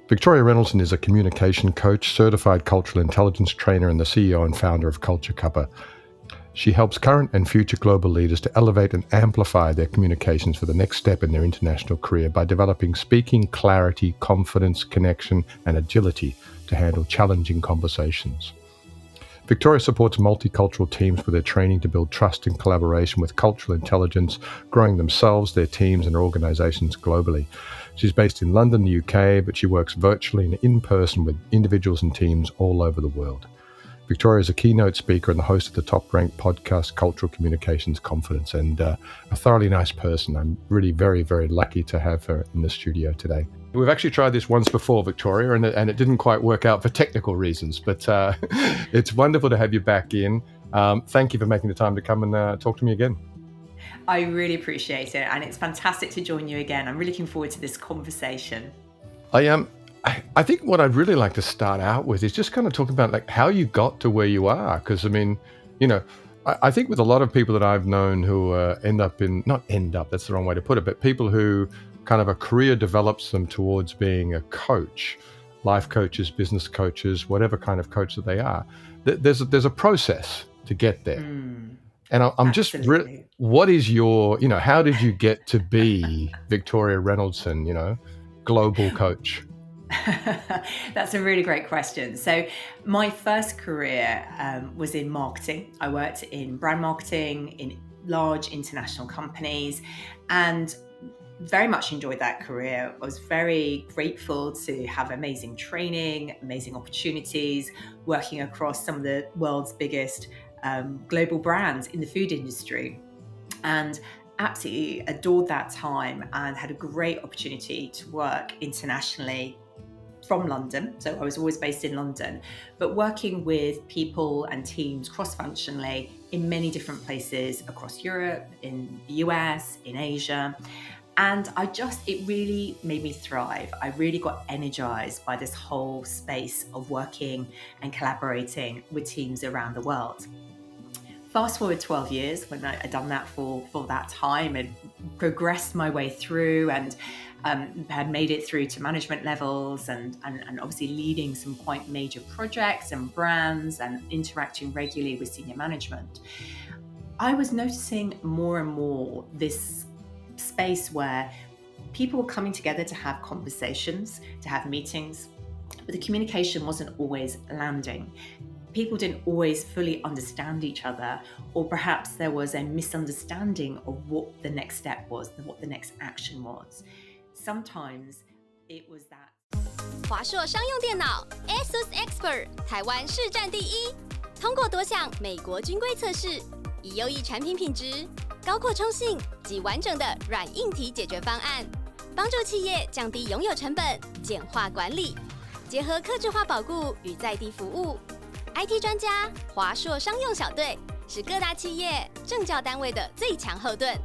Victoria Rennoldson is a communication coach, certified cultural intelligence trainer, and the CEO and founder of Culture Cuppa. She helps current and future global leaders to elevate and amplify their communications for the next step in their international career by developing speaking clarity, confidence, connection, and agility to handle challenging conversations. Victoria supports multicultural teams with their training to build trust and collaboration with cultural intelligence, growing themselves, their teams, and organizations globally. She's based in London, the UK, but she works virtually and in person with individuals and teams all over the world. Victoria is a keynote speaker and the host of the top-ranked podcast, Cultural Communications Confidence, and a thoroughly nice person. I'm really very, very lucky to have her in the studio today. We've actually tried this once before, Victoria, and it didn't quite work out for technical reasons, but it's wonderful to have you back in. Thank you for making the time to come and talk to me again. I really appreciate it, and it's fantastic to join you again. I'm really looking forward to this conversation. I think what I'd really like to start out with is just kind of talking about like how you got to where you are. Because I mean, I think with a lot of people that I've known who that's the wrong way to put it, but people who kind of a career develops them towards being a coach, life coaches, business coaches, whatever kind of coach that they are, there's a process to get there. And I'm just, what is your, how did you get to be Victoria Rennoldson, global coach? That's a really great question. So my first career was in marketing. I worked in brand marketing in large international companies and very much enjoyed that career. I was very grateful to have amazing training, amazing opportunities, working across some of the world's biggest global brands in the food industry, and absolutely adored that time and had a great opportunity to work internationally from London. So I was always based in London, but working with people and teams cross-functionally in many different places across Europe, in the US, in Asia. And it really made me thrive. I really got energized by this whole space of working and collaborating with teams around the world. Fast forward 12 years when I had done that for that time and progressed my way through and had made it through to management levels and obviously leading some quite major projects and brands and interacting regularly with senior management. I was noticing more and more this space where people were coming together to have conversations, to have meetings, but the communication wasn't always landing. People didn't always fully understand each other, or perhaps there was a misunderstanding of what the next step was, what the next action was. Sometimes it was that. 华硕商用电脑 ASUS Expert 台湾市占第一，通过多项美国军规测试，以优异产品品质、高扩充性及完整的软硬体解决方案，帮助企业降低拥有成本、简化管理，结合客制化保固与在地服务。IT 专家华硕商用小队是各大企业政教单位的最强后盾。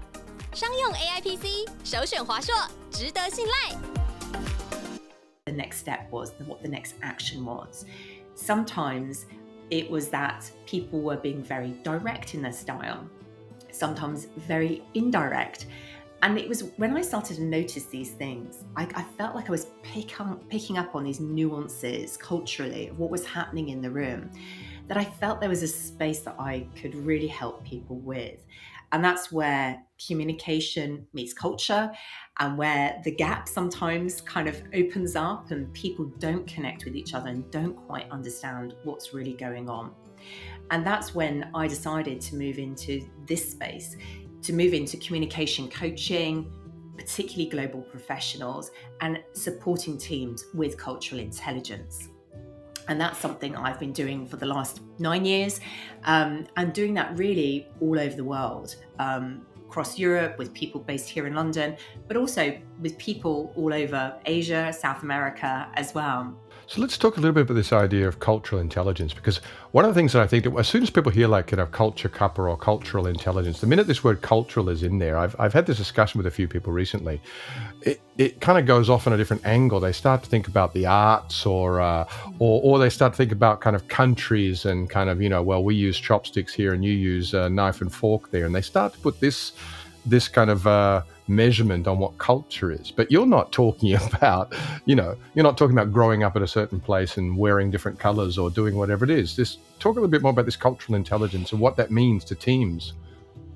商用 AI PC 首选华硕，值得信赖。The next step was what the next action was. Sometimes it was that people were being very direct in their style, sometimes very indirect. And it was when I started to notice these things, I felt like I was picking up on these nuances culturally of what was happening in the room, that I felt there was a space that I could really help people with. And that's where communication meets culture and where the gap sometimes kind of opens up and people don't connect with each other and don't quite understand what's really going on. And that's when I decided to move into this space, to move into communication coaching, particularly global professionals, and supporting teams with cultural intelligence. And that's something I've been doing for the last 9 years, and doing that really all over the world, across Europe with people based here in London, but also with people all over Asia, South America as well. So let's talk a little bit about this idea of cultural intelligence, because one of the things that I think that as soon as people hear like Culture Cuppa or cultural intelligence, the minute this word cultural is in there, I've had this discussion with a few people recently. It kind of goes off on a different angle. They start to think about the arts, or they start to think about kind of countries and kind of well, we use chopsticks here and you use a knife and fork there, and they start to put this kind of measurement on what culture is. But you're not talking about, you're not talking about growing up at a certain place and wearing different colors or doing whatever it is. Talk a little bit more about this cultural intelligence and what that means to teams.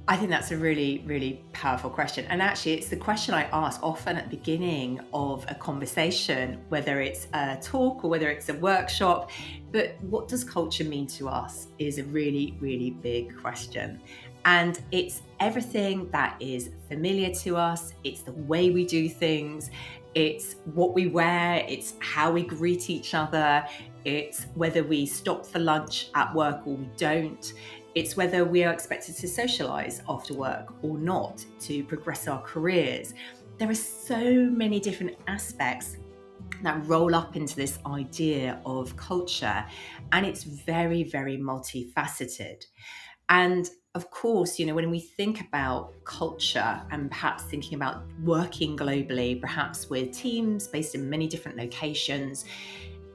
I think that's a really, really powerful question. And actually, it's the question I ask often at the beginning of a conversation, whether it's a talk or whether it's a workshop. But what does culture mean to us is a really, really big question. And it's everything that is familiar to us. It's the way we do things. It's what we wear. It's how we greet each other. It's whether we stop for lunch at work or we don't. It's whether we are expected to socialize after work or not to progress our careers. There are so many different aspects that roll up into this idea of culture, and it's very, very multifaceted. And of course, when we think about culture and perhaps thinking about working globally, perhaps with teams based in many different locations,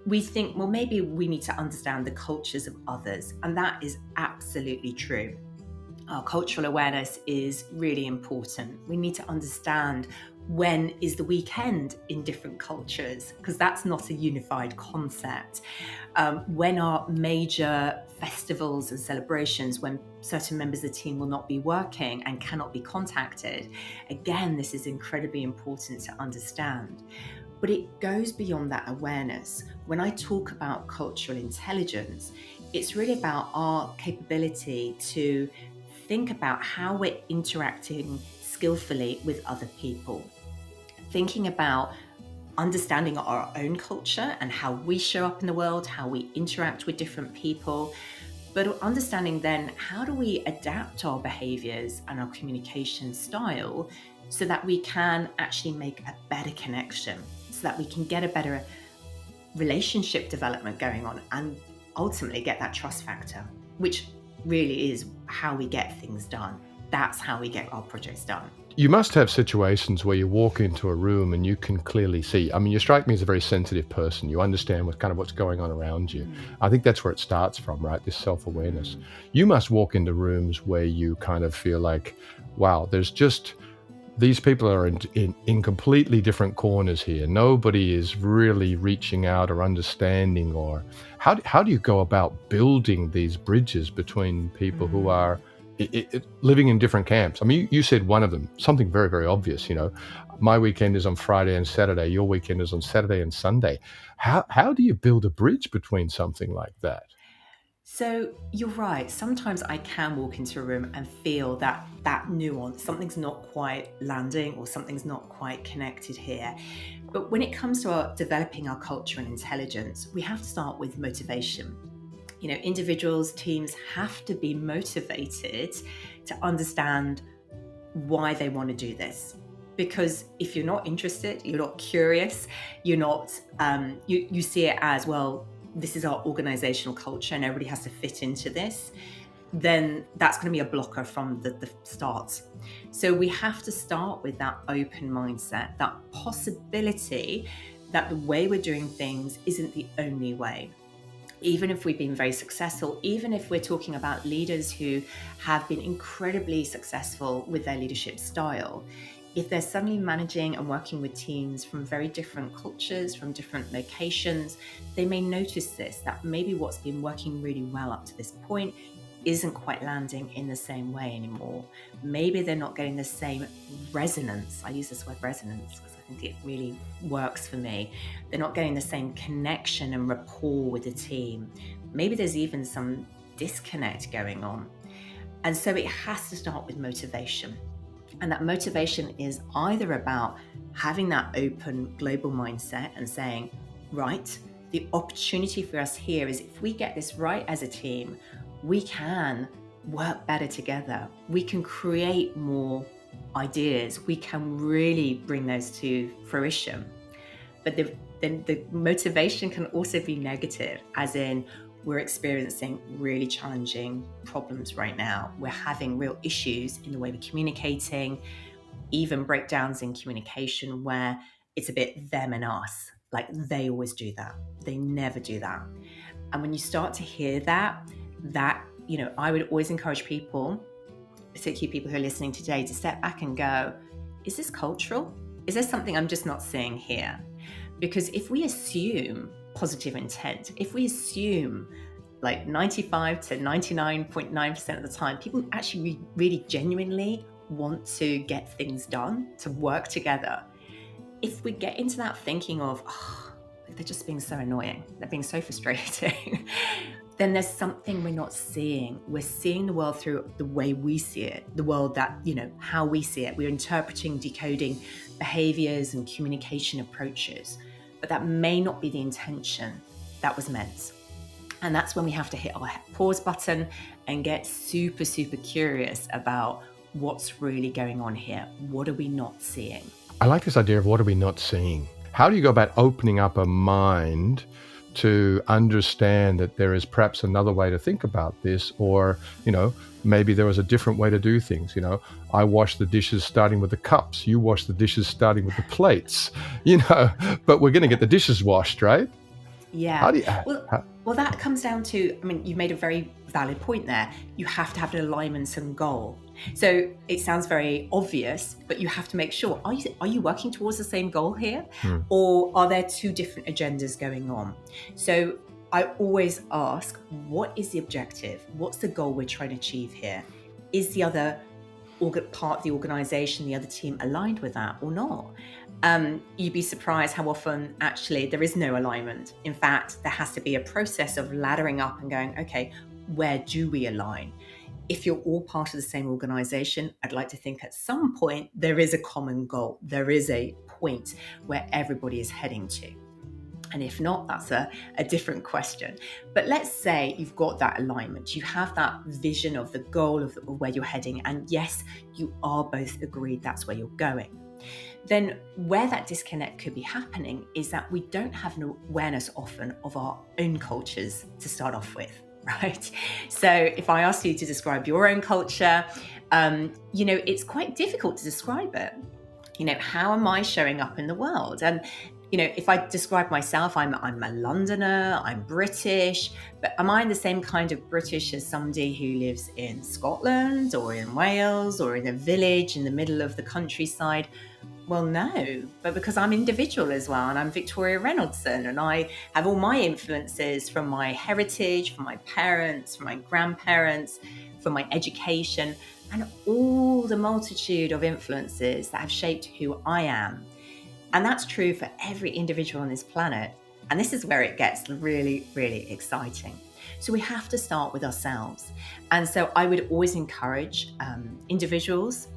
we think, well, maybe we need to understand the cultures of others. And that is absolutely true. Our cultural awareness is really important. We need to understand when is the weekend in different cultures, because that's not a unified concept. When are major festivals and celebrations when certain members of the team will not be working and cannot be contacted? Again, this is incredibly important to understand. But it goes beyond that awareness. When I talk about cultural intelligence, it's really about our capability to think about how we're interacting skillfully with other people, thinking about understanding our own culture and how we show up in the world, how we interact with different people, but understanding then how do we adapt our behaviors and our communication style so that we can actually make a better connection, so that we can get a better relationship development going on and ultimately get that trust factor, which really is how we get things done. That's how we get our projects done. You must have situations where you walk into a room and you can clearly see. I mean, you strike me as a very sensitive person. You understand what's going on around you. I think that's where it starts from, right? This self-awareness. You must walk into rooms where you kind of feel like, wow, there's just, these people are in completely different corners here. Nobody is really reaching out or understanding, or how do you go about building these bridges between people who are living in different camps? I mean, you said one of them, something very, very obvious, my weekend is on Friday and Saturday, your weekend is on Saturday and Sunday. How do you build a bridge between something like that? So you're right. Sometimes I can walk into a room and feel that nuance, something's not quite landing or something's not quite connected here. But when it comes to developing our culture and intelligence, we have to start with motivation. Individuals, teams have to be motivated to understand why they want to do this. Because if you're not interested, you're not curious, you're not, you see it as, well, this is our organizational culture and everybody has to fit into this, then that's going to be a blocker from the start. So we have to start with that open mindset, that possibility that the way we're doing things isn't the only way. Even if we've been very successful, even if we're talking about leaders who have been incredibly successful with their leadership style, if they're suddenly managing and working with teams from very different cultures, from different locations, they may notice this, that maybe what's been working really well up to this point isn't quite landing in the same way anymore. Maybe they're not getting the same resonance. I use this word resonance because I think it really works for me. They're not getting the same connection and rapport with the team. Maybe there's even some disconnect going on. And so it has to start with motivation. And that motivation is either about having that open global mindset and saying, right, the opportunity for us here is if we get this right as a team, we can work better together. We can create more ideas. We can really bring those to fruition. But then the motivation can also be negative, as in we're experiencing really challenging problems right now. We're having real issues in the way we're communicating, even breakdowns in communication where it's a bit them and us. Like they always do that. They never do that. And when you start to hear that, I would always encourage people, particularly people who are listening today, to step back and go, is this cultural? Is there something I'm just not seeing here? Because if we assume positive intent, if we assume like 95 to 99.9% of the time, people actually really genuinely want to get things done, to work together. If we get into that thinking of, they're just being so annoying, they're being so frustrating, then there's something we're not seeing. We're seeing the world through the way we see it, the world that, how we see it. We're interpreting, decoding behaviors and communication approaches, but that may not be the intention that was meant. And that's when we have to hit our pause button and get super, super curious about what's really going on here. What are we not seeing? I like this idea of what are we not seeing? How do you go about opening up a mind to understand that there is perhaps another way to think about this, or, maybe there was a different way to do things? I wash the dishes starting with the cups. You wash the dishes starting with the plates, but we're going to get the dishes washed, right? Yeah. Well, that comes down to, you made a very valid point there. You have to have an alignment and goal. So it sounds very obvious, but you have to make sure, are you working towards the same goal here? Or are there two different agendas going on? So I always ask, what is the objective? What's the goal we're trying to achieve here? Is the other part of the organization, the other team aligned with that or not? You'd be surprised how often actually there is no alignment. In fact, there has to be a process of laddering up and going, okay, where do we align? If you're all part of the same organization, I'd like to think at some point there is a common goal. There is a point where everybody is heading to. And if not, that's a different question. But let's say you've got that alignment. You have that vision of the goal of where you're heading. And yes, you are both agreed that's where you're going. Then where that disconnect could be happening is that we don't have an awareness often of our own cultures to start off with, right? So if I ask you to describe your own culture, it's quite difficult to describe it. How am I showing up in the world? And if I describe myself, I'm a Londoner, I'm British, but am I the same kind of British as somebody who lives in Scotland or in Wales or in a village in the middle of the countryside? Well, no, but because I'm individual as well, and I'm Victoria Rennoldson, and I have all my influences from my heritage, from my parents, from my grandparents, from my education, and all the multitude of influences that have shaped who I am. And that's true for every individual on this planet. And this is where it gets really, really exciting. So we have to start with ourselves. And so I would always encourage individuals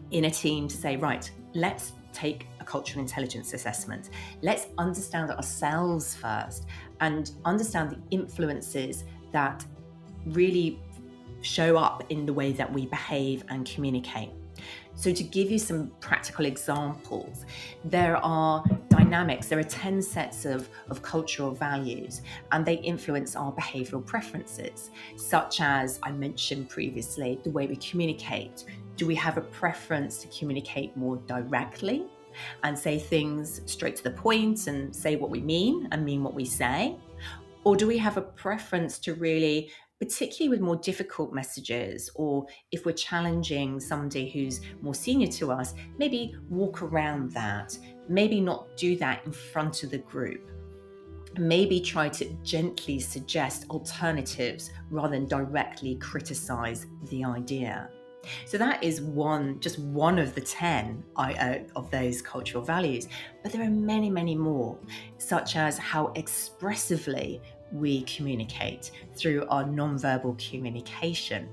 in a team to say, right, let's take a cultural intelligence assessment. Let's understand ourselves first and understand the influences that really show up in the way that we behave and communicate. So to give you some practical examples, there are dynamics. There are 10 sets of cultural values, and they influence our behavioral preferences, such as I mentioned previously, the way we communicate. Do we have a preference to communicate more directly and say things straight to the point and say what we mean and mean what we say? Or do we have a preference to really, particularly with more difficult messages, or if we're challenging somebody who's more senior to us, maybe walk around that, maybe not do that in front of the group, maybe try to gently suggest alternatives rather than directly criticize the idea. So that is just one of the 10 of those cultural values. But there are many, many more, such as how expressively we communicate through our nonverbal communication.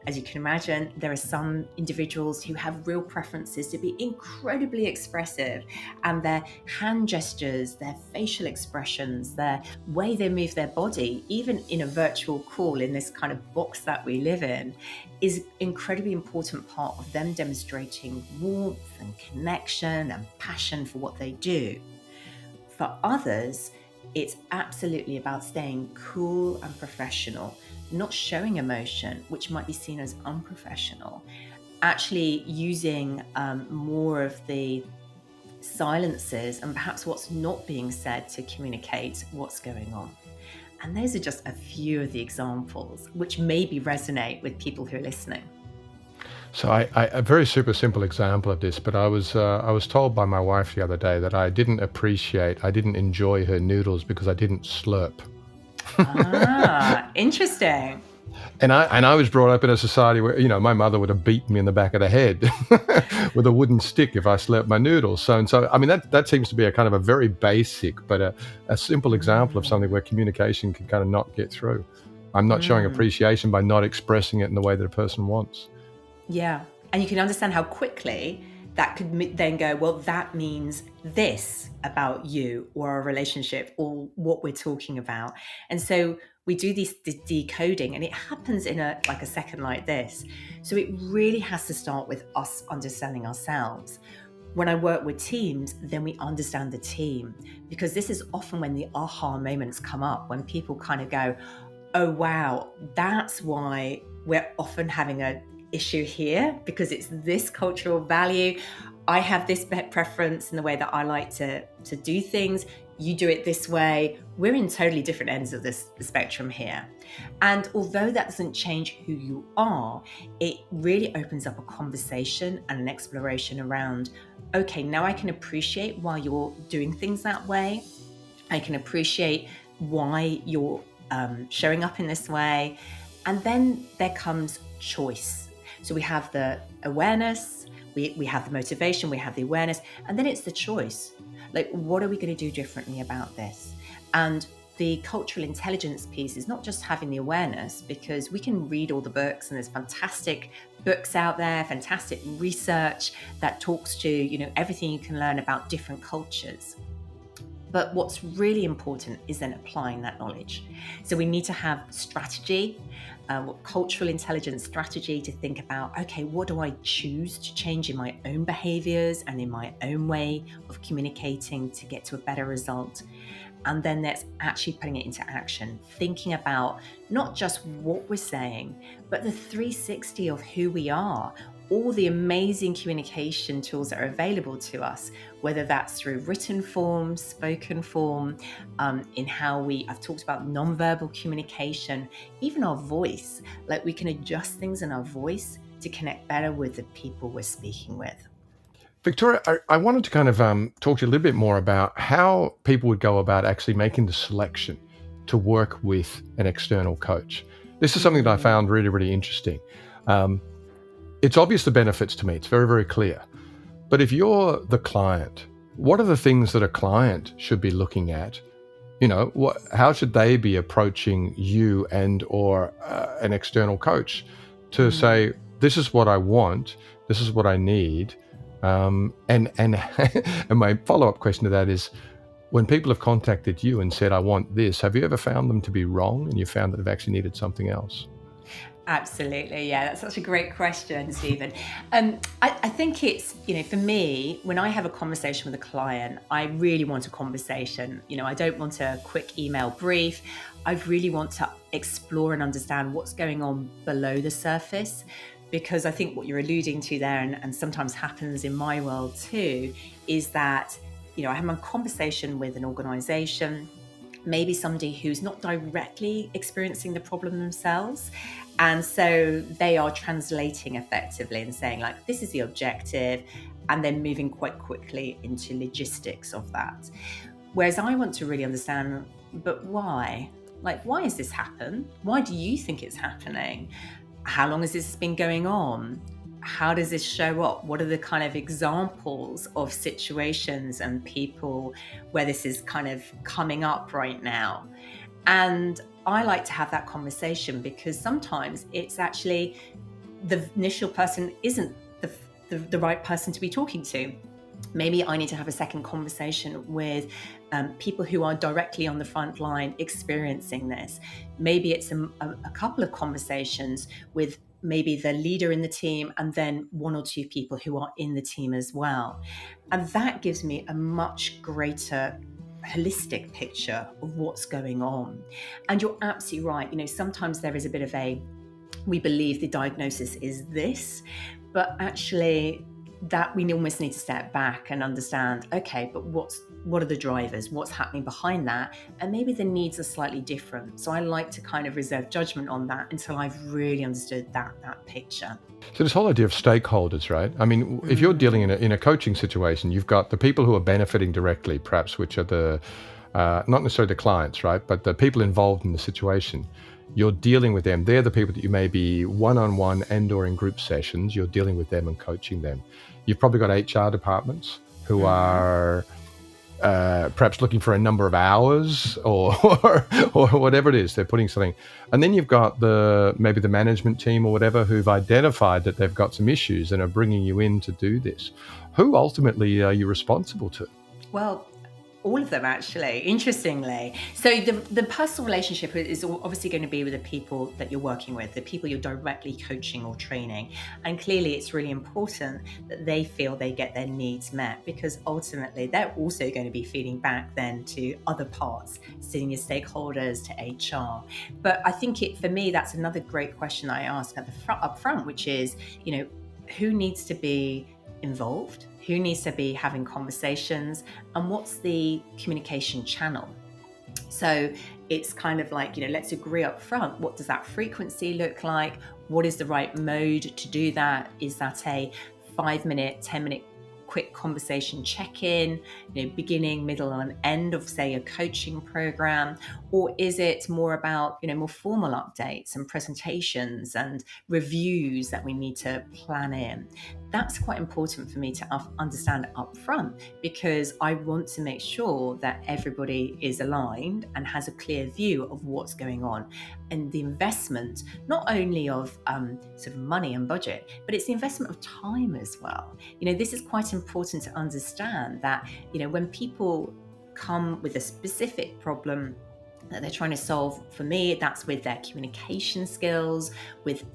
As you can imagine, there are some individuals who have real preferences to be incredibly expressive, and their hand gestures, their facial expressions, their way they move their body, even in a virtual call in this kind of box that we live in, is an incredibly important part of them demonstrating warmth and connection and passion for what they do. For others, it's absolutely about staying cool and professional, not showing emotion, which might be seen as unprofessional, actually using more of the silences and perhaps what's not being said to communicate what's going on. And those are just a few of the examples which maybe resonate with people who are listening. So a very super simple example of this, but I was told by my wife the other day that I didn't enjoy her noodles because I didn't slurp. Interesting. And I was brought up in a society where, my mother would have beaten me in the back of the head with a wooden stick if I slurped my noodles. So I mean, that seems to be a kind of a very basic, but a simple example of something where communication can kind of not get through. I'm not showing appreciation by not expressing it in the way that a person wants. Yeah. And you can understand how quickly that could then go, well, that means this about you or our relationship or what we're talking about. And so we do this decoding, and it happens in a second like this. So it really has to start with us understanding ourselves. When I work with teams, then we understand the team, because this is often when the aha moments come up, when people kind of go, oh, wow, that's why we're often having an issue here, because it's this cultural value. I have this preference in the way that I like to do things. You do it this way. We're in totally different ends of the spectrum here. And although that doesn't change who you are, it really opens up a conversation and an exploration around, okay, now I can appreciate why you're doing things that way. I can appreciate why you're showing up in this way. And then there comes choice. So we have the awareness, we have the motivation, we have the awareness, and then it's the choice. Like, what are we going to do differently about this? And the cultural intelligence piece is not just having the awareness, because we can read all the books, and there's fantastic books out there, fantastic research that talks to, everything you can learn about different cultures. But what's really important is then applying that knowledge. So we need to have strategy, cultural intelligence strategy, to think about, okay, what do I choose to change in my own behaviors and in my own way of communicating to get to a better result? And then that's actually putting it into action, thinking about not just what we're saying, but the 360 of who we are, all the amazing communication tools that are available to us, whether that's through written form, spoken form, in how I've talked about nonverbal communication, even our voice, like we can adjust things in our voice to connect better with the people we're speaking with. Victoria, I wanted to kind of talk to you a little bit more about how people would go about actually making the selection to work with an external coach. This is something that I found really, really interesting. It's obvious the benefits to me. It's very, very clear. But if you're the client, what are the things that a client should be looking at? How should they be approaching you and or an external coach to say, this is what I want, this is what I need? And my follow-up question to that is, when people have contacted you and said, I want this, have you ever found them to be wrong and you found that they've actually needed something else? Absolutely. Yeah, that's such a great question, Stephen. I think it's, for me, when I have a conversation with a client, I really want a conversation. I don't want a quick email brief. I really want to explore and understand what's going on below the surface, because I think what you're alluding to there, and sometimes happens in my world too, is that, I have a conversation with an organization, maybe somebody who's not directly experiencing the problem themselves. And so they are translating effectively and saying, like, this is the objective, and then moving quite quickly into logistics of that. Whereas I want to really understand, but why? Like, why has this happened? Why do you think it's happening? How long has this been going on? How does this show up? What are the kind of examples of situations and people where this is kind of coming up right now? And I like to have that conversation, because sometimes it's actually the initial person isn't the right person to be talking to. Maybe I need to have a second conversation with people who are directly on the front line experiencing this. Maybe it's a couple of conversations with maybe the leader in the team, and then one or two people who are in the team as well. And that gives me a much greater holistic picture of what's going on. And you're absolutely right. Sometimes there is a bit of we believe the diagnosis is this, but actually that we almost need to step back and understand, okay, but what's what are the drivers, what's happening behind that, and maybe the needs are slightly different. So I like to kind of reserve judgment on that until I've really understood that picture. So this whole idea of stakeholders, right? I mean, if you're dealing in a coaching situation, you've got the people who are benefiting directly, perhaps, which are the not necessarily the clients, right? But the people involved in the situation. You're dealing with them. They're the people that you may be one-on-one and or in group sessions. You're dealing with them and coaching them. You've probably got HR departments who are perhaps looking for a number of hours or whatever it is. They're putting something. And then you've got maybe the management team or whatever who've identified that they've got some issues and are bringing you in to do this. Who ultimately are you responsible to? Well, all of them, actually, interestingly. So the personal relationship is obviously going to be with the people that you're working with, the people you're directly coaching or training. And clearly it's really important that they feel they get their needs met, because ultimately they're also going to be feeding back then to other parts, senior stakeholders, to HR. But I think for me, that's another great question I ask up front, which is, who needs to be involved? Who needs to be having conversations, and what's the communication channel? So it's kind of like, let's agree up front. What does that frequency look like? What is the right mode to do that? Is that a 5-minute, 10-minute quick conversation check-in, beginning, middle, and end of, say, a coaching program? Or is it more about, more formal updates and presentations and reviews that we need to plan in? That's quite important for me to understand up front, because I want to make sure that everybody is aligned and has a clear view of what's going on. And the investment, not only of sort of money and budget, but it's the investment of time as well. This is quite important to understand that, when people come with a specific problem that they're trying to solve, for me, that's with their communication skills, with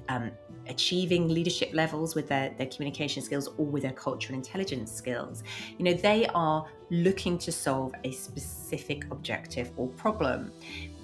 achieving leadership levels with their communication skills, or with their cultural intelligence skills. They are looking to solve a specific objective or problem.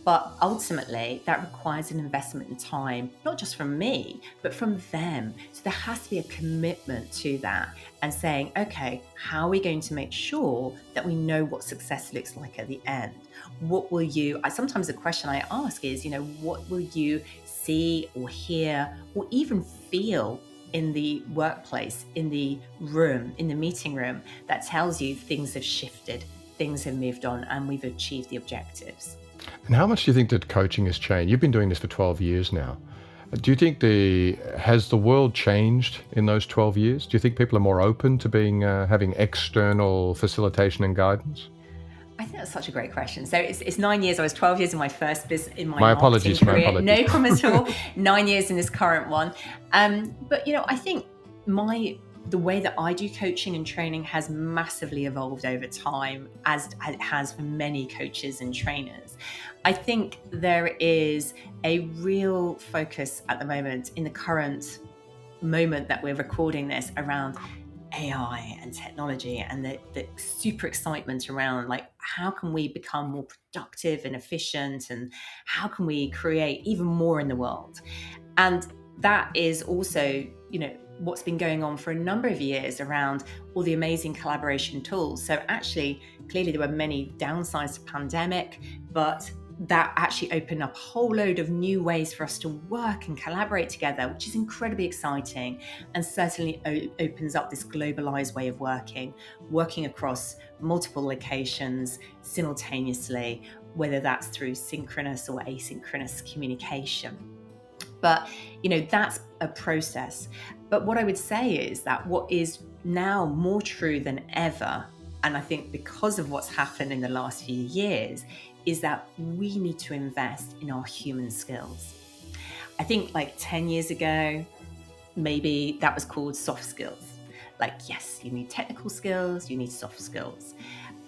But ultimately, that requires an investment in time, not just from me, but from them. So there has to be a commitment to that, and saying, okay, how are we going to make sure that we know what success looks like at the end? What will sometimes the question I ask is, what will you see or hear or even feel in the workplace, in the room, in the meeting room, that tells you things have shifted, things have moved on, and we've achieved the objectives? And how much do you think that coaching has changed? You've been doing this for 12 years now. Do you think has the world changed in those 12 years? Do you think people are more open to having external facilitation and guidance? I think that's such a great question. So it's 9 years. I was 12 years in my first business, in my marketing career. No problem at all. 9 years in this current one. But I think the way that I do coaching and training has massively evolved over time, as it has for many coaches and trainers. I think there is a real focus at the moment, in the current moment that we're recording this, around AI and technology, and the super excitement around, like, how can we become more productive and efficient, and how can we create even more in the world? And that is also, what's been going on for a number of years around all the amazing collaboration tools. So actually, clearly there were many downsides to pandemic, but that actually opened up a whole load of new ways for us to work and collaborate together, which is incredibly exciting, and certainly opens up this globalized way of working across multiple locations simultaneously, whether that's through synchronous or asynchronous communication. But, that's a process. But what I would say is that what is now more true than ever, and I think because of what's happened in the last few years, is that we need to invest in our human skills. I think like 10 years ago, maybe that was called soft skills. Like, yes, you need technical skills, you need soft skills.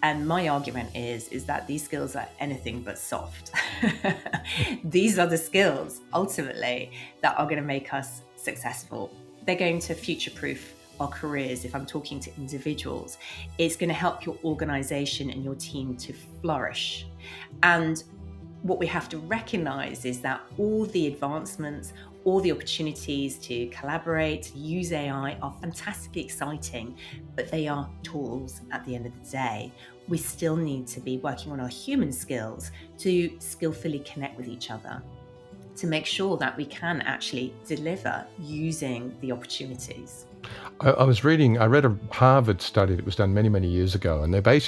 And my argument is that these skills are anything but soft. These are the skills, ultimately, that are going to make us successful. They're going to future-proof our careers. If I'm talking to individuals, it's going to help your organization and your team to flourish. And what we have to recognize is that all the advancements, all the opportunities to collaborate, to use AI are fantastically exciting, but they are tools at the end of the day. we still need to be working on our human skills to skillfully connect with each other, to make sure that we can actually deliver using the opportunities. I read a Harvard study that was done many, many years ago, and they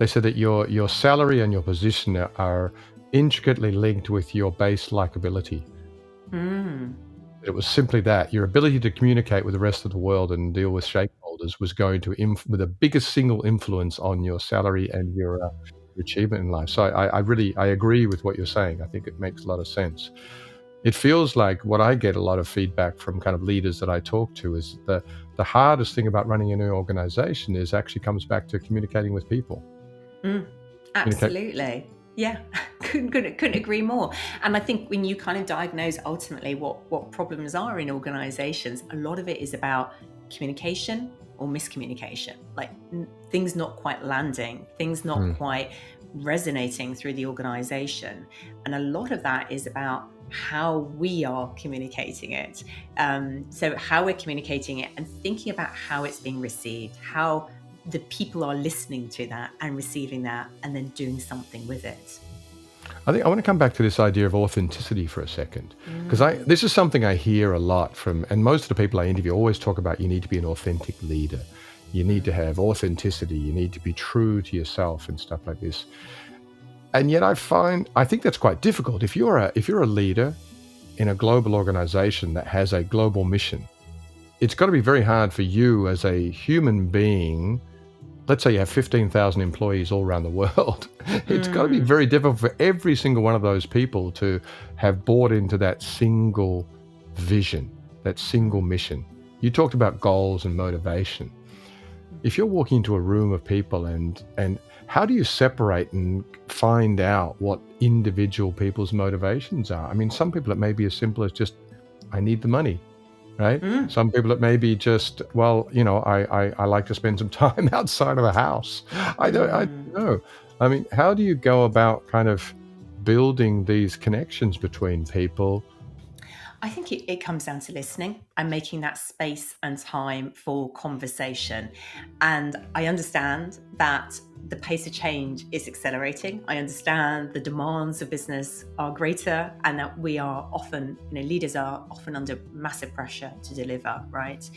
said that your salary and your position are intricately linked with your base likability. It was simply that your ability to communicate with the rest of the world and deal with stakeholders was going to with the biggest single influence on your salary and your achievement in life. So I agree with what you're saying. I think it makes a lot of sense. It feels like what I get a lot of feedback from kind of leaders that I talk to is the hardest thing about running a new organization is actually comes back to communicating with people. Absolutely. Yeah, couldn't agree more. And I think when you kind of diagnose ultimately what problems are in organizations, a lot of it is about communication or miscommunication, like things not quite landing, things not quite resonating through the organization. And a lot of that is about how we are communicating it. So how we're communicating it and thinking about how it's being received, how the people are listening to that and receiving that and then doing something with it. I think I want to come back to this idea of authenticity for a second, because this is something I hear a lot from, and most of the people I interview always talk about you need to be an authentic leader. You need to have authenticity. You need to be true to yourself and stuff like this. And yet I think that's quite difficult. If you're a leader in a global organization that has a global mission, it's got to be very hard for you as a human being. Let's say you have 15,000 employees all around the world. It's got to be very difficult for every single one of those people to have bought into that single vision, that single mission. You talked about goals and motivation. If you're walking into a room of people and how do you separate and find out what individual people's motivations are? I mean, some people it may be as simple as just, I need the money. Right? Some people it may be just, well, I like to spend some time outside of the house. I don't know. I mean, how do you go about kind of building these connections between people? I think it comes down to listening and making that space and time for conversation. And I understand that the pace of change is accelerating. I understand the demands of business are greater and that we are often, leaders are often under massive pressure to deliver, right?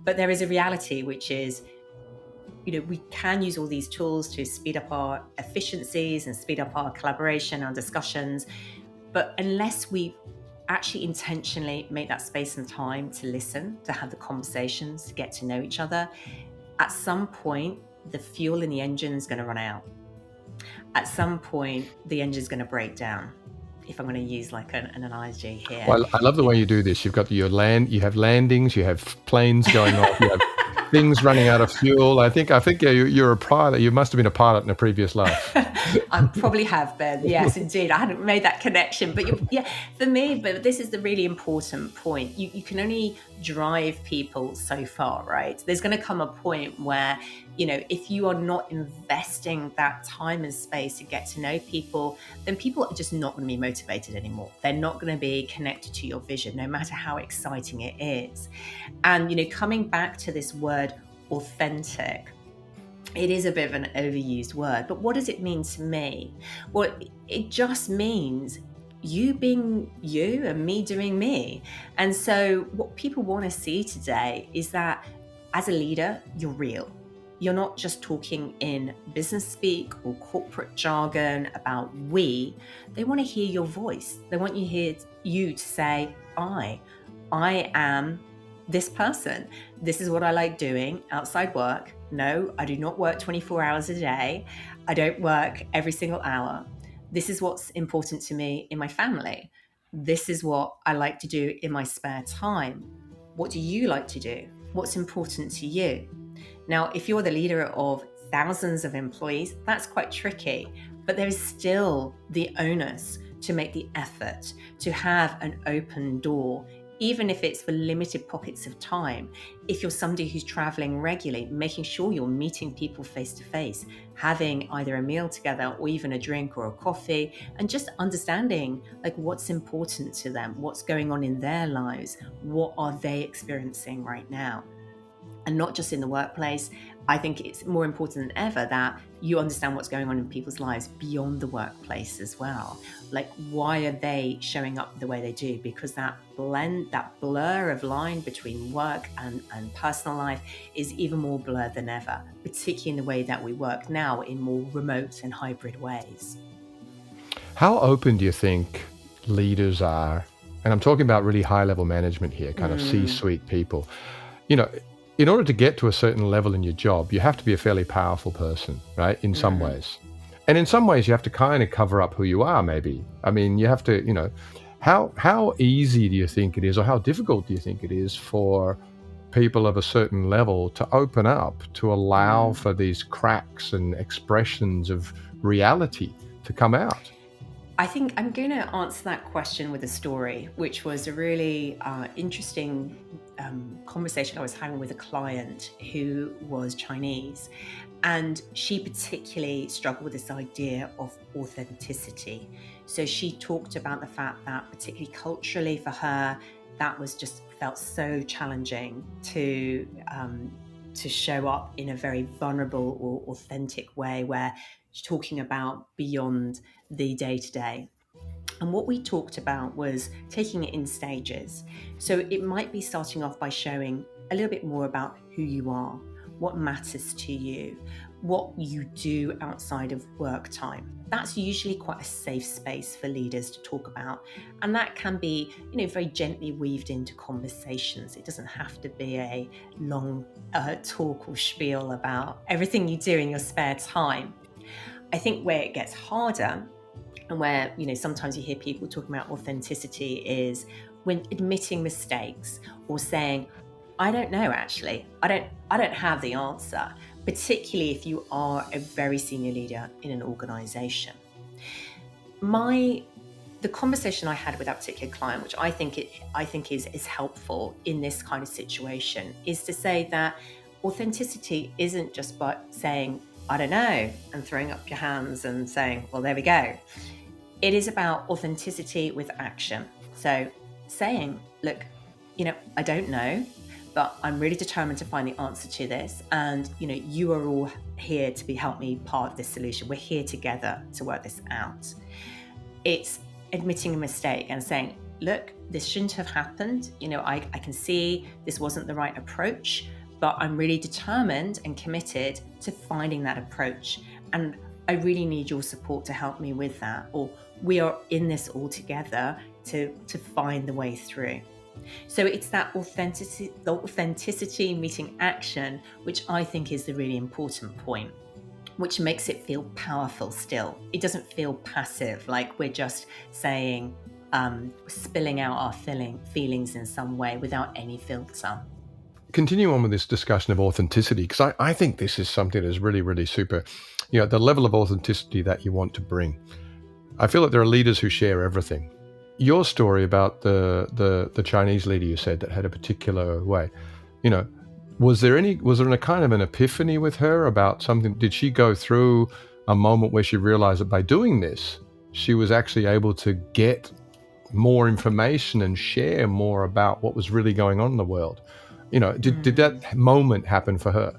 But there is a reality, which is, we can use all these tools to speed up our efficiencies and speed up our collaboration, our discussions. But unless we actually intentionally make that space and time to listen, to have the conversations, to get to know each other, at some point, the fuel in the engine is going to run out. At some point, the engine is going to break down. If I'm going to use like an analogy here. Well, I love the way you do this. You've got you have landings, you have planes going off, you have things running out of fuel. I think you're a pilot. You must have been a pilot in a previous life. I probably have been. Yes, indeed. I hadn't made that connection. But for me, but this is the really important point. You can only drive people so far, right? There's going to come a point where, if you are not investing that time and space to get to know people, then people are just not going to be motivated anymore. They're not going to be connected to your vision, no matter how exciting it is. And, coming back to this word authentic, it is a bit of an overused word, but what does it mean to me? Well, it just means you being you and me doing me. And so what people want to see today is that as a leader, you're real. You're not just talking in business speak or corporate jargon about we. They want to hear your voice. They want you to say, I am this person. This is what I like doing outside work. No, I do not work 24 hours a day. I don't work every single hour. This is what's important to me in my family. This is what I like to do in my spare time. What do you like to do? What's important to you? Now, if you're the leader of thousands of employees, that's quite tricky, but there is still the onus to make the effort to have an open door, even if it's for limited pockets of time. If you're somebody who's traveling regularly, making sure you're meeting people face to face, having either a meal together or even a drink or a coffee, and just understanding like what's important to them, what's going on in their lives, what are they experiencing right now? And not just in the workplace, I think it's more important than ever that you understand what's going on in people's lives beyond the workplace as well. Like, why are they showing up the way they do? Because that blur of line between work and personal life is even more blurred than ever, particularly in the way that we work now in more remote and hybrid ways. How open do you think leaders are? And I'm talking about really high level management here, kind of C-suite people. You know, in order to get to a certain level in your job, you have to be a fairly powerful person, right? In some ways. And in some ways, you have to kind of cover up who you are, maybe. I mean, you have to, how easy do you think it is, or how difficult do you think it is for people of a certain level to open up, to allow for these cracks and expressions of reality to come out? I think I'm going to answer that question with a story, which was a really interesting conversation I was having with a client who was Chinese. And she particularly struggled with this idea of authenticity. So she talked about the fact that, particularly culturally for her, that was just felt so challenging to show up in a very vulnerable or authentic way, where she's talking about beyond the day-to-day. And what we talked about was taking it in stages. So it might be starting off by showing a little bit more about who you are, what matters to you, what you do outside of work time. That's usually quite a safe space for leaders to talk about. And that can be, very gently weaved into conversations. It doesn't have to be a long talk or spiel about everything you do in your spare time. I think where it gets harder, and where sometimes you hear people talking about authenticity, is when admitting mistakes or saying, I don't know, actually, I don't have the answer, particularly if you are a very senior leader in an organization. The conversation I had with that particular client, which I think is helpful in this kind of situation, is to say that authenticity isn't just by saying, I don't know, and throwing up your hands and saying, well, there we go. It is about authenticity with action. So saying, look, I don't know, but I'm really determined to find the answer to this. And, you are all here to help me part of this solution. We're here together to work this out. It's admitting a mistake and saying, look, this shouldn't have happened. I can see this wasn't the right approach, but I'm really determined and committed to finding that approach. And I really need your support to help me with that. Or we are in this all together to find the way through. So it's that authenticity meeting action, which I think is the really important point, which makes it feel powerful still. It doesn't feel passive, like we're just saying, spilling out our feelings in some way without any filter. Continue on with this discussion of authenticity, because I think this is something that is really, really super, the level of authenticity that you want to bring. I feel that there are leaders who share everything. Your story about the Chinese leader you said that had a particular way, was there a kind of an epiphany with her about something? Did she go through a moment where she realized that by doing this, she was actually able to get more information and share more about what was really going on in the world? Did that moment happen for her?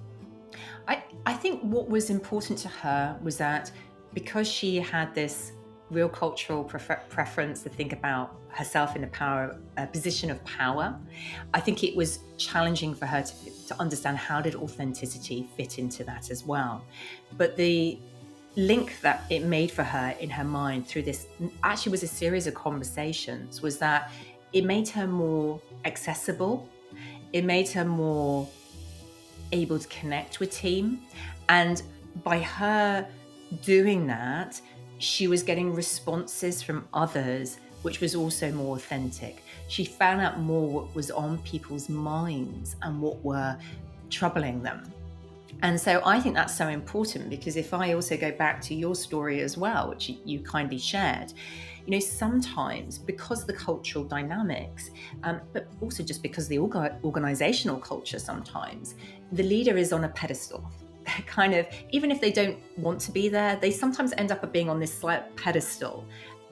I think what was important to her was that, because she had this real cultural preference to think about herself in a position of power, I think it was challenging for her to understand how did authenticity fit into that as well. But the link that it made for her in her mind through this actually was a series of conversations, was that it made her more accessible. It made her more able to connect with team. And by her doing that, she was getting responses from others, which was also more authentic. She found out more what was on people's minds and what were troubling them. And so I think that's so important, because if I also go back to your story as well, which you kindly shared, sometimes because of the cultural dynamics, but also just because of the organizational culture, sometimes the leader is on a pedestal. Kind of, even if they don't want to be there, they sometimes end up being on this slight pedestal.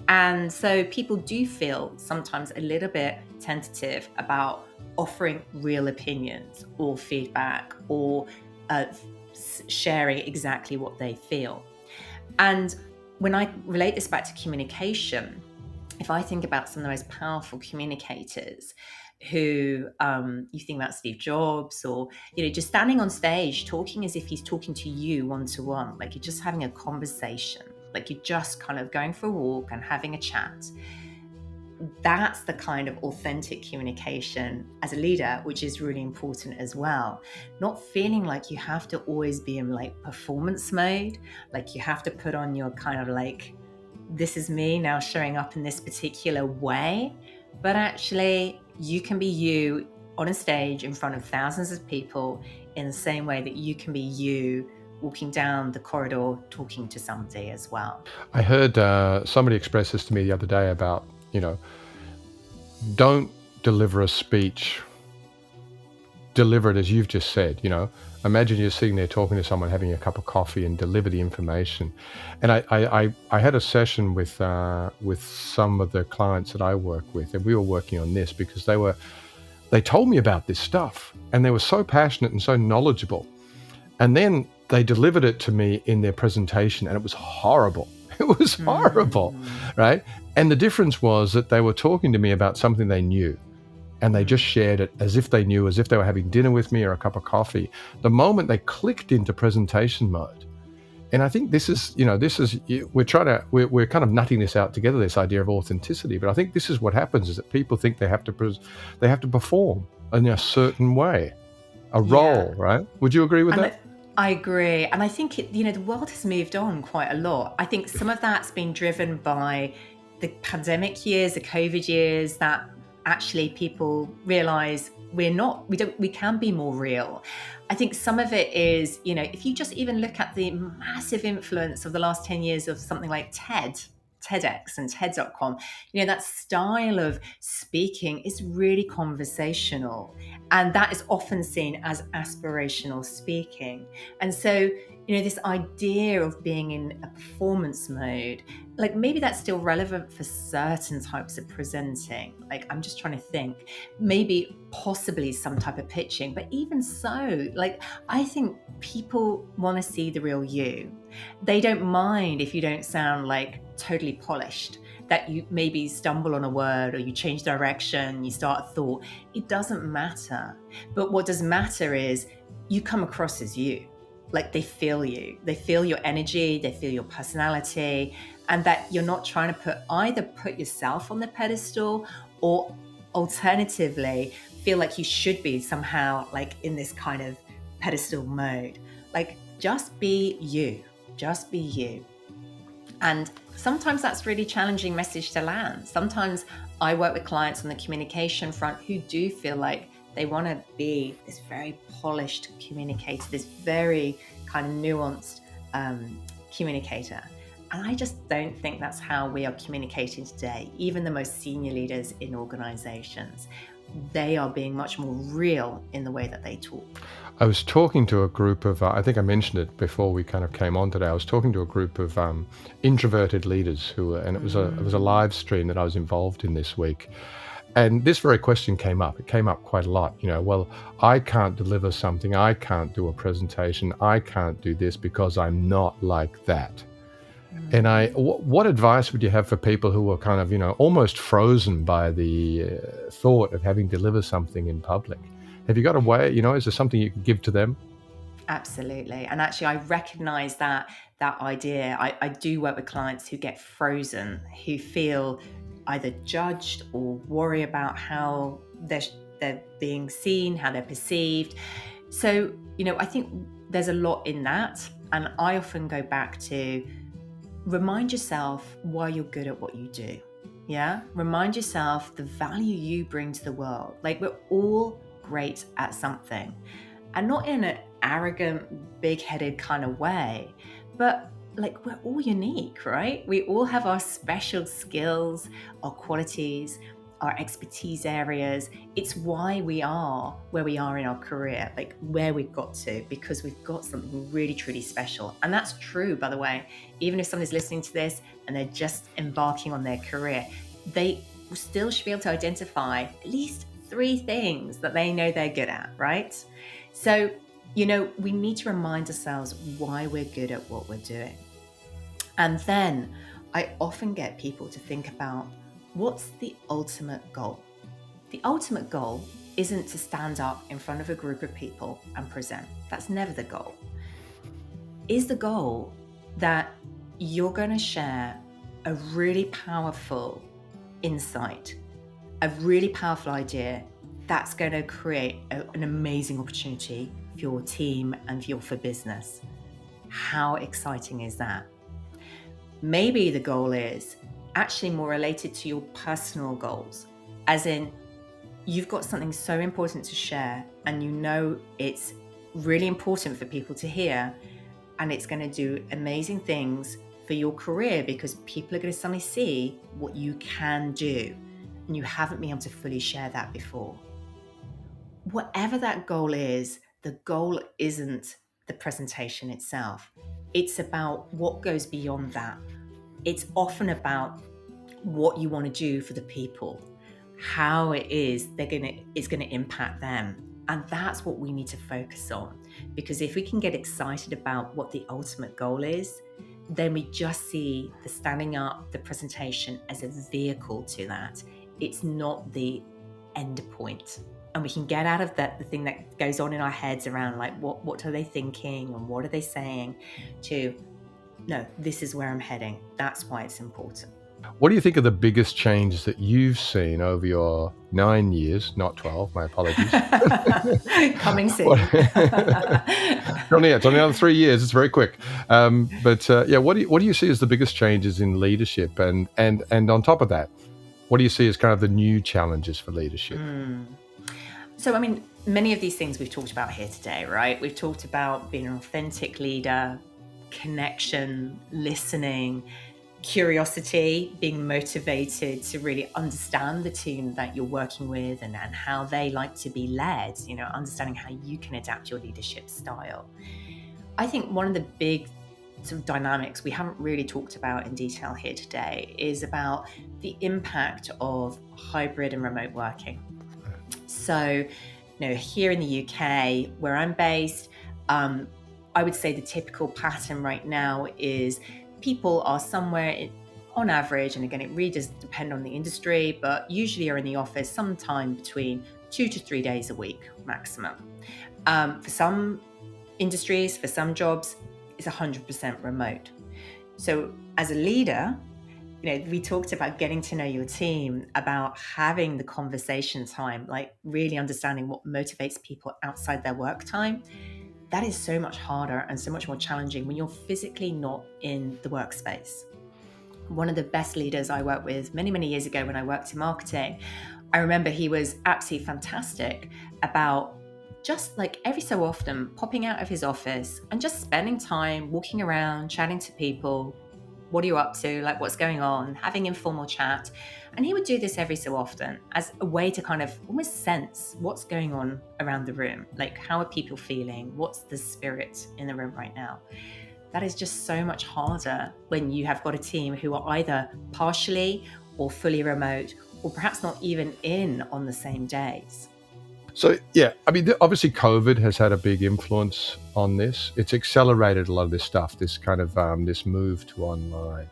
And so people do feel sometimes a little bit tentative about offering real opinions or feedback or sharing exactly what they feel. And when I relate this back to communication, if I think about some of the most powerful communicators who you think about Steve Jobs, or just standing on stage talking as if he's talking to you one-to-one, like you're just having a conversation, like you're just kind of going for a walk and having a chat. That's the kind of authentic communication as a leader, which is really important as well. Not feeling like you have to always be in like performance mode, like you have to put on your kind of like, this is me now showing up in this particular way, but actually you can be you on a stage in front of thousands of people in the same way that you can be you walking down the corridor talking to somebody as well. I heard somebody express this to me the other day about, don't deliver a speech, deliver it as you've just said. Imagine you're sitting there talking to someone, having a cup of coffee, and deliver the information. And I had a session with some of the clients that I work with, and we were working on this because they told me about this stuff, and they were so passionate and so knowledgeable. And then they delivered it to me in their presentation, and it was horrible. It was horrible, right? And the difference was that they were talking to me about something they knew, and they just shared it as if they knew, as if they were having dinner with me or a cup of coffee. The moment they clicked into presentation mode. And I think this is we're kind of nutting this out together, this idea of authenticity. But I think this is what happens, is that people think they have to perform in a certain way, a role, right? Would you agree with that? I agree. And I think, the world has moved on quite a lot. I think some of that's been driven by the pandemic years, the COVID years, that actually people realize we can be more real. I think some of it is, if you just even look at the massive influence of the last 10 years of something like TEDx and TED.com, that style of speaking is really conversational. And that is often seen as aspirational speaking. And so, this idea of being in a performance mode, like maybe that's still relevant for certain types of presenting. Like, I'm just trying to think, maybe possibly some type of pitching, but even so, like, I think people want to see the real you. They don't mind if you don't sound like totally polished, that you maybe stumble on a word or you change direction, you start a thought. It doesn't matter. But what does matter is you come across as you. Like, they feel you, they feel your energy, they feel your personality, and that you're not trying to put yourself on the pedestal, or alternatively feel like you should be somehow like in this kind of pedestal mode. Like, just be you. And sometimes that's really challenging message to land. Sometimes I work with clients on the communication front who do feel like they want to be this very polished communicator, this very kind of nuanced communicator. And I just don't think that's how we are communicating today. Even the most senior leaders in organizations, they are being much more real in the way that they talk. I was talking to a group of, I think I mentioned it before we kind of came on today. I was talking to a group of introverted leaders and it was a live stream that I was involved in this week. And this very question came up. It came up quite a lot. Well, I can't deliver something. I can't do a presentation. I can't do this because I'm not like that. And what advice would you have for people who are kind of, almost frozen by the thought of having to deliver something in public? Have you got a way, is there something you can give to them? Absolutely. And actually, I recognize that idea. I do work with clients who get frozen, who feel either judged or worry about how they're being seen, how they're perceived. So, I think there's a lot in that. And I often go back to remind yourself why you're good at what you do. Yeah. Remind yourself the value you bring to the world. Like, we're all great at something, and not in an arrogant, big-headed kind of way, but like, we're all unique, right? We all have our special skills, our qualities, our expertise areas. It's why we are where we are in our career, like where we've got to, because we've got something really, truly special. And that's true, by the way, even if somebody's listening to this and they're just embarking on their career, they still should be able to identify at least 3 things that they know they're good at, right? So We need to remind ourselves why we're good at what we're doing. And then I often get people to think about, what's the ultimate goal? The ultimate goal isn't to stand up in front of a group of people and present. That's never the goal. Is the goal that you're going to share a really powerful insight, a really powerful idea that's going to create an amazing opportunity for your team and for business? How exciting is that? Maybe the goal is actually more related to your personal goals, as in you've got something so important to share and it's really important for people to hear, and it's going to do amazing things for your career because people are going to suddenly see what you can do and you haven't been able to fully share that before. Whatever that goal is, the goal isn't the presentation itself. It's about what goes beyond that. It's often about what you want to do for the people, how it is it's going to impact them. And that's what we need to focus on. Because if we can get excited about what the ultimate goal is, then we just see the standing up, the presentation as a vehicle to that. It's not the end point. And we can get out of the thing that goes on in our heads around like, what are they thinking and what are they saying, to, no, this is where I'm heading. That's why it's important. What do you think are the biggest changes that you've seen over your 9 years, not 12, my apologies. Coming soon. It's only another 3 years. It's very quick. What do you see as the biggest changes in leadership? And on top of that, what do you see as kind of the new challenges for leadership? So, many of these things we've talked about here today, right? We've talked about being an authentic leader, connection, listening, curiosity, being motivated to really understand the team that you're working with and how they like to be led, understanding how you can adapt your leadership style. I think one of the big sort of dynamics we haven't really talked about in detail here today is about the impact of hybrid and remote working. So, here in the UK, where I'm based, I would say the typical pattern right now is people are somewhere on average, and again, it really does depend on the industry, but usually are in the office sometime between 2 to 3 days a week maximum. For some industries, for some jobs, it's 100% remote. So as a leader, we talked about getting to know your team, about having the conversation time, like really understanding what motivates people outside their work time. That is so much harder and so much more challenging when you're physically not in the workspace. One of the best leaders I worked with many, many years ago when I worked in marketing, I remember he was absolutely fantastic about just like every so often popping out of his office and just spending time walking around, chatting to people. What are you up to? Like, what's going on? Having informal chat. And he would do this every so often as a way to kind of almost sense what's going on around the room. Like, how are people feeling? What's the spirit in the room right now? That is just so much harder when you have got a team who are either partially or fully remote, or perhaps not even in on the same days. So, obviously COVID has had a big influence on this. It's accelerated a lot of this stuff, this kind of this move to online.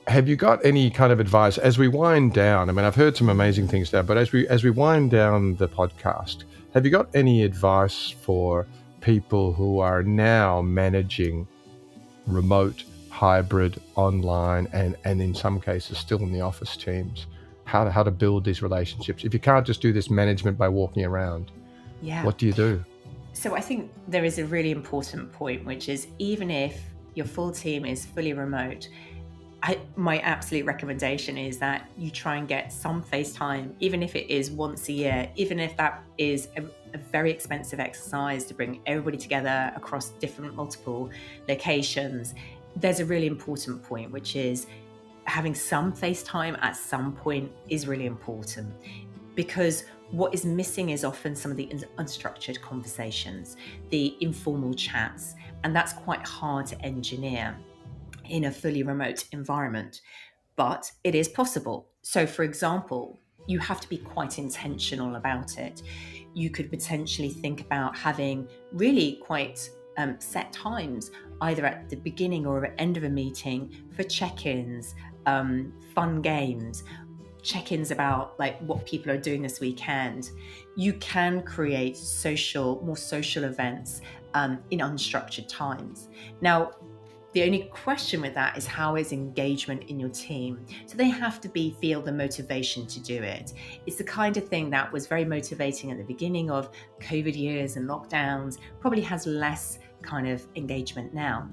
Have you got any kind of advice as we wind down? I've heard some amazing things there, but as we wind down the podcast, have you got any advice for people who are now managing remote, hybrid, online, and in some cases still in the office teams? How to build these relationships? If you can't just do this management by walking around, what do you do? So I think there is a really important point, which is even if your full team is fully remote, my absolute recommendation is that you try and get some face time, even if it is once a year, even if that is a very expensive exercise to bring everybody together across multiple locations. There's a really important point, which is having some face time at some point is really important, because what is missing is often some of the unstructured conversations, the informal chats, and that's quite hard to engineer in a fully remote environment, but it is possible. So for example, you have to be quite intentional about it. you could potentially think about having really quite set times, either at the beginning or at the end of a meeting, for check-ins, fun games, check-ins about like what people are doing this weekend. You can create more social events in unstructured times. Now, the only question with that is, how is engagement in your team? So they have to feel the motivation to do it. It's the kind of thing that was very motivating at the beginning of COVID years and lockdowns, probably has less kind of engagement now.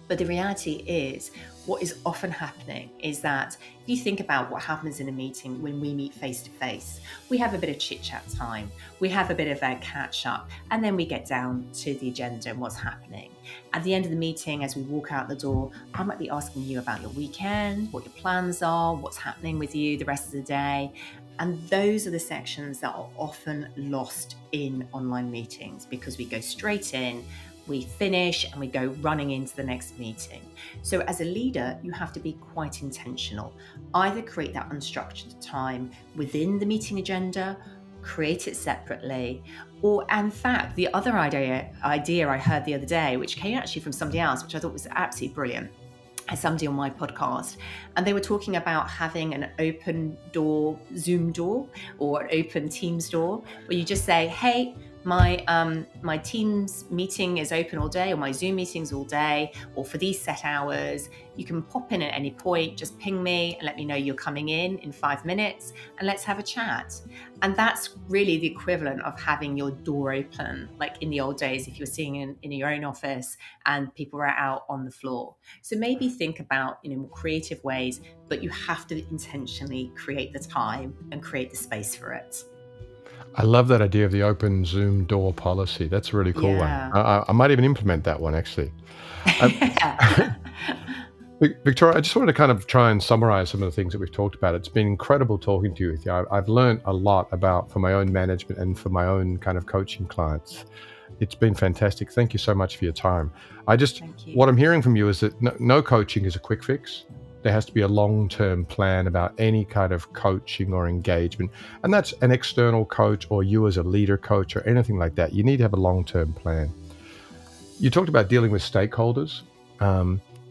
But the reality is, what is often happening is that if you think about what happens in a meeting when we meet face to face, we have a bit of chit chat time, we have a bit of a catch up, and then we get down to the agenda and what's happening. At the end of the meeting, as we walk out the door, I might be asking you about your weekend, what your plans are, what's happening with you the rest of the day. And those are the sections that are often lost in online meetings, because we go straight in, we finish, and we go running into the next meeting. So as a leader, you have to be quite intentional. Either create that unstructured time within the meeting agenda, create it separately, or in fact, the other idea I heard the other day, which came actually from somebody else, which I thought was absolutely brilliant, as somebody on my podcast, and they were talking about having an open door Zoom door or an open Teams door, where you just say, hey, my Teams meeting is open all day, or my Zoom meetings all day, or for these set hours. You can pop in at any point, just ping me and let me know you're coming in 5 minutes, and let's have a chat. And that's really the equivalent of having your door open, like in the old days, if you were sitting in your own office and people were out on the floor. So maybe think about, more creative ways, but you have to intentionally create the time and create the space for it. I love that idea of the open Zoom door policy. That's a really cool one. I might even implement that one, actually. Victoria, I just wanted to kind of try and summarize some of the things that we've talked about. It's been incredible talking to you. I've learned a lot for my own management and for my own kind of coaching clients. It's been fantastic. Thank you so much for your time. What I'm hearing from you is that no coaching is a quick fix. There has to be a long-term plan about any kind of coaching or engagement. And that's an external coach or you as a leader coach or anything like that. You need to have a long-term plan. You talked about dealing with stakeholders,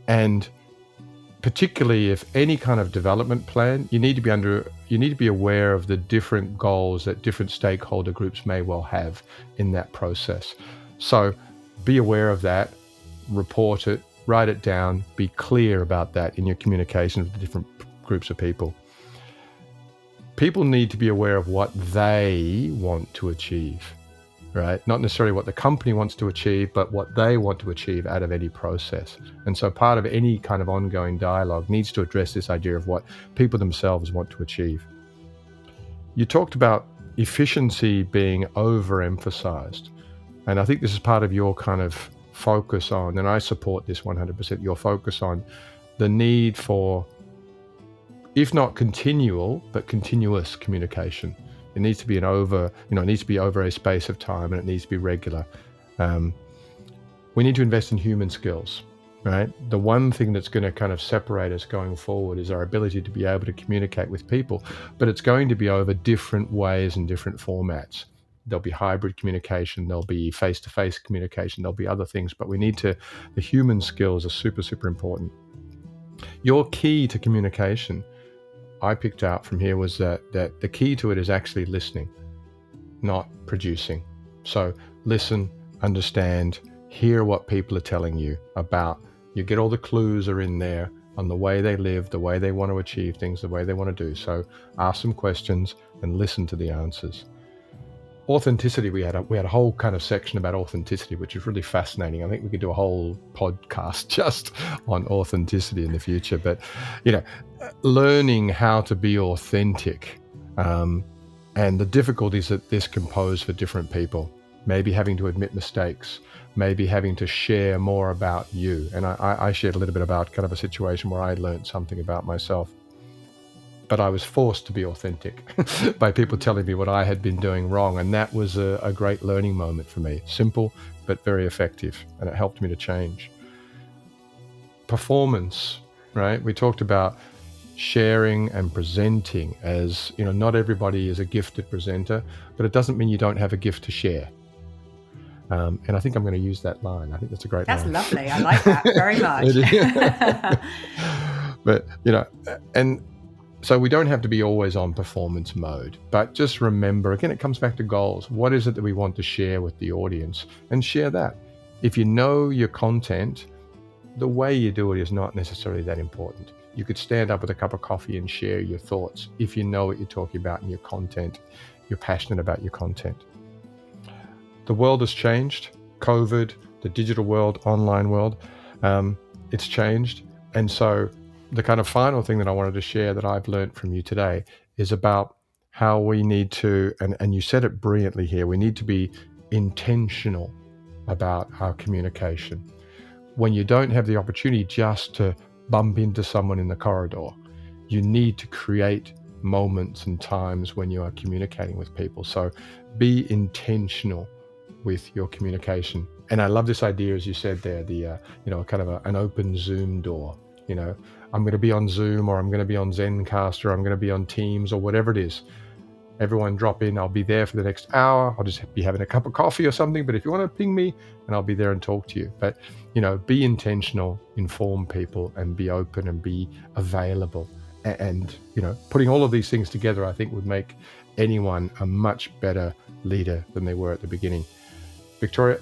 and particularly if any kind of development plan, you need to be aware of the different goals that different stakeholder groups may well have in that process. So be aware of that, report it, write it down, be clear about that in your communication with the different groups of people. People need to be aware of what they want to achieve, right? Not necessarily what the company wants to achieve, but what they want to achieve out of any process. And so part of any kind of ongoing dialogue needs to address this idea of what people themselves want to achieve. You talked about efficiency being overemphasized. And I think this is part of your kind of focus on, and I support this 100%, your focus on the need for, if not continual, but continuous communication. It needs to be it needs to be over a space of time, and it needs to be regular. We need to invest in human skills, right? The one thing that's going to kind of separate us going forward is our ability to be able to communicate with people, but it's going to be over different ways and different formats. There'll be hybrid communication, there'll be face-to-face communication, there'll be other things, but the human skills are super, super important. Your key to communication, I picked out from here, was that the key to it is actually listening, not producing. So listen, understand, hear what people are telling you about. You get all the clues are in there on the way they live, the way they want to achieve things, the way they want to do. So ask some questions and listen to the answers. Authenticity, we had a whole kind of section about authenticity, which is really fascinating. I think we could do a whole podcast just on authenticity in the future. But learning how to be authentic, and the difficulties that this can pose for different people, maybe having to admit mistakes, maybe having to share more about you. And I shared a little bit about kind of a situation where I learned something about myself, but I was forced to be authentic by people telling me what I had been doing wrong. And that was a great learning moment for me. Simple, but very effective. And it helped me to change. Performance, right? We talked about sharing and presenting as, not everybody is a gifted presenter, but it doesn't mean you don't have a gift to share. And I think I'm going to use that line. I think that's a great line. That's lovely. I like that very much. But, and so we don't have to be always on performance mode, but just remember, again, it comes back to goals. What is it that we want to share with the audience? And share that. If you know your content, the way you do it is not necessarily that important. You could stand up with a cup of coffee and share your thoughts if you know what you're talking about in your content, you're passionate about your content. The world has changed. COVID, the digital world, online world, it's changed. And so the kind of final thing that I wanted to share that I've learned from you today is about how we need to, and you said it brilliantly here, we need to be intentional about our communication. When you don't have the opportunity just to bump into someone in the corridor, you need to create moments and times when you are communicating with people. So be intentional with your communication. And I love this idea, as you said there, the kind of an open Zoom door. I'm going to be on Zoom, or I'm going to be on Zencastr, or I'm going to be on Teams, or whatever it is. Everyone drop in. I'll be there for the next hour. I'll just be having a cup of coffee or something. But if you want to ping me, and I'll be there and talk to you. But, be intentional, inform people, and be open and be available. And putting all of these things together, I think would make anyone a much better leader than they were at the beginning. Victoria,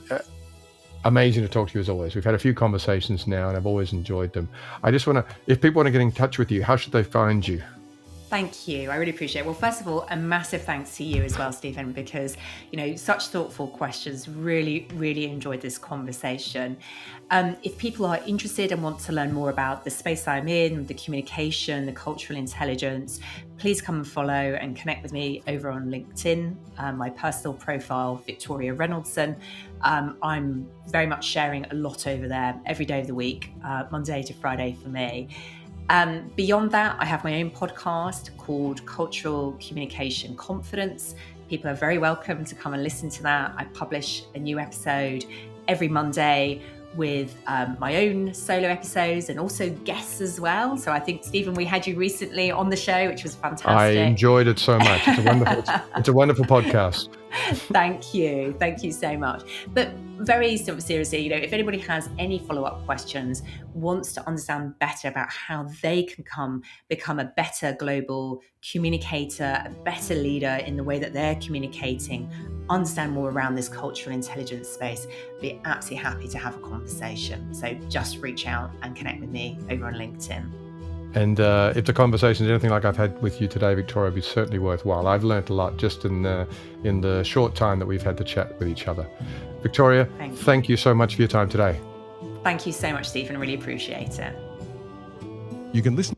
amazing to talk to you as always. We've had a few conversations now and I've always enjoyed them. I just want to, if people want to get in touch with you, how should they find you? Thank you. I really appreciate it. Well, first of all, a massive thanks to you as well, Stephen, because, such thoughtful questions. Really, really enjoyed this conversation. If people are interested and want to learn more about the space I'm in, the communication, the cultural intelligence, please come and follow and connect with me over on LinkedIn. My personal profile, Victoria Rennoldson. I'm very much sharing a lot over there every day of the week, Monday to Friday for me. Beyond that, I have my own podcast called Cultural Communication Confidence. People are very welcome to come and listen to that. I publish a new episode every Monday with my own solo episodes and also guests as well. So I think, Stephen, we had you recently on the show, which was fantastic. I enjoyed it so much. It's a wonderful podcast. Thank you. Thank you so much. But very seriously, if anybody has any follow-up questions, wants to understand better about how they can become a better global communicator, a better leader in the way that they're communicating, understand more around this cultural intelligence space, be absolutely happy to have a conversation. So just reach out and connect with me over on LinkedIn. And if the conversation is anything like I've had with you today, Victoria, it'll be certainly worthwhile. I've learned a lot just in the short time that we've had to chat with each other. Victoria, thank you so much for your time today. Thank you so much, Stephen. Really appreciate it. You can listen